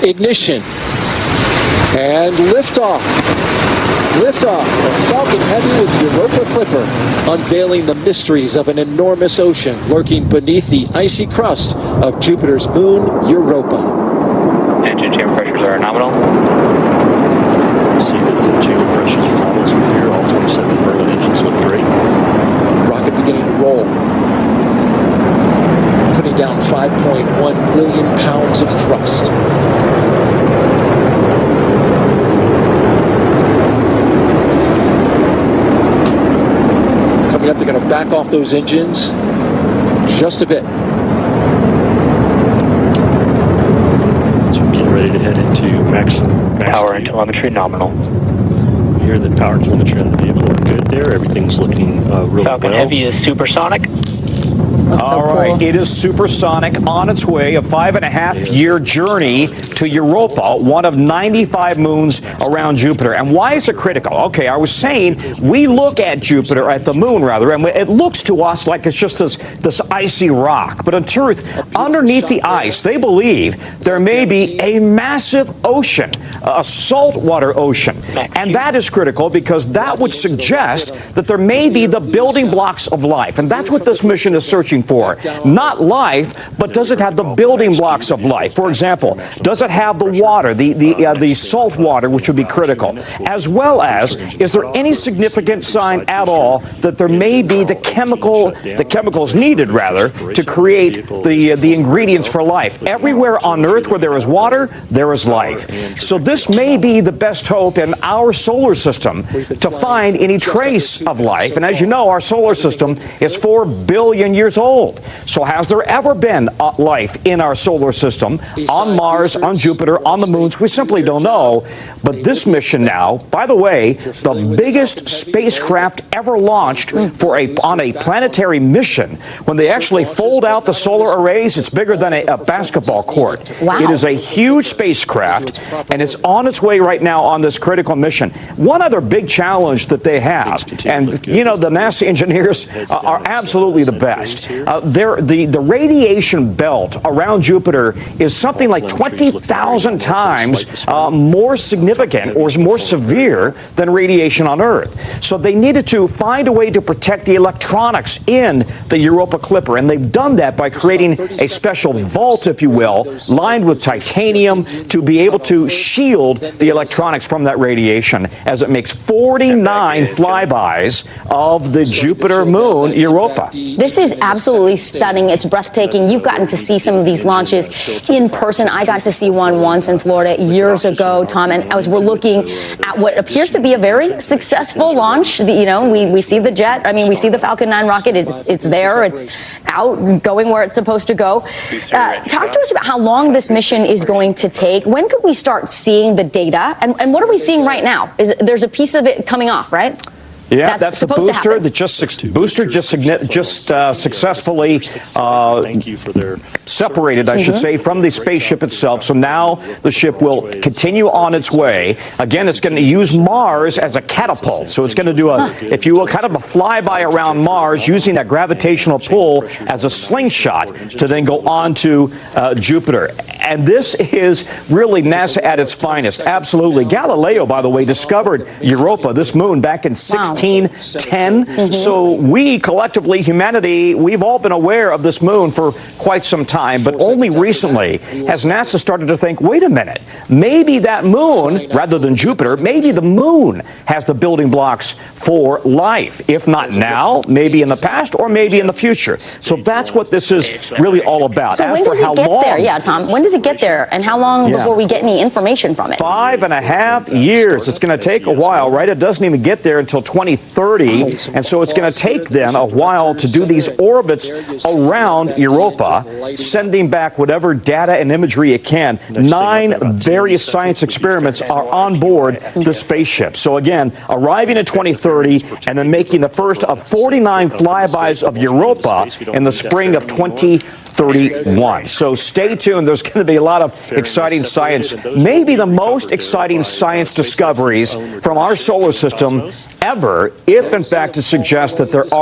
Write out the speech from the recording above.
Ignition and liftoff. Liftoff of Falcon Heavy with Europa Clipper, unveiling the mysteries of an enormous ocean lurking beneath the icy crust of Jupiter's moon, Europa. Engine chamber pressures are nominal. See that the chamber pressures are nominal over here. All 27 Merlin engines look great. Rocket beginning to roll. Putting down 5.1 million pounds of thrust. Coming up, they're going to back off those engines just a bit. So we're getting ready to head into max Power and speed. telemetry nominal. Here, the power and telemetry on the vehicle are good there. Everything's looking really Falcon well. Heavy is supersonic. All right, it is supersonic on its way, a 5.5-year journey to Europa, one of 95 moons around Jupiter. And why is it critical? Okay, I was saying we look at Jupiter, at the moon rather, and it looks to us like it's just this icy rock. But in truth, underneath the ice, they believe there may be a massive ocean, a saltwater ocean. And that is critical because that would suggest that there may be the building blocks of life. And that's what this mission is searching for. Not life, but does it have the building blocks of life? For example, does it have the water, the salt water, which would be critical, as well as is there any significant sign at all that there may be the chemicals needed rather to create the ingredients for life? Everywhere on Earth where there is water, there is life. So this may be the best hope in our solar system to find any trace of life. And as you know, our solar system is 4 billion years old. So has there ever been life in our solar system, on Mars, on Jupiter, on the moons? We simply don't know. But this mission now, by the way, the biggest spacecraft ever launched on a planetary mission, when they actually fold out the solar arrays, it's bigger than a basketball court. Wow. It is a huge spacecraft, and it's on its way right now on this critical mission. One other big challenge that they have, and you know, the NASA engineers are absolutely the best. The radiation belt around Jupiter is something like 20,000 times more significant or more severe than radiation on Earth. So they needed to find a way to protect the electronics in the Europa Clipper, and they've done that by creating a special vault, if you will, lined with titanium to be able to shield the electronics from that radiation as it makes 49 flybys of the Jupiter moon, Europa. This is absolutely stunning. It's breathtaking. You've gotten to see some of these launches in person. I got to see one once in Florida years ago, Tom, and as we're looking at what appears to be a very successful launch, we see the jet. I mean, we see the Falcon 9 rocket. It's there. It's out, going where it's supposed to go. Talk to us about how long this mission is going to take. When could we start seeing the data? And what are we seeing right now? There's a piece of it coming off, right? Yeah, that's the booster that just successfully Thank you for their separated, I should say, from the spaceship itself. So now the ship will continue on its way. Again, it's going to use Mars as a catapult. So it's going to do if you will, kind of a flyby around Mars using that gravitational pull as a slingshot to then go on to Jupiter. And this is really NASA at its finest. Absolutely. Galileo, by the way, discovered Europa, this moon, back in 1610. So we collectively, humanity, we've all been aware of this moon for quite some time, but only recently has NASA started to think, wait a minute, maybe that moon, rather than Jupiter, maybe the moon has the building blocks for life. If not now, maybe in the past, or maybe in the future. So that's what this is really all about. So when does it get there? Yeah, Tom, when does it get there? And how long before we get any information from it? 5.5 years. It's going to take a while, right? It doesn't even get there until 2030. And so it's going to take then a while to do these orbits around Europa, sending back whatever data and imagery it can. 9 various science experiments are on board the spaceship. So again, arriving in 2030 and then making the first of 49 flybys of Europa in the spring of 2031. So stay tuned. There's going to be a lot of exciting science, maybe the most exciting science discoveries from our solar system ever, if in fact it suggests that there are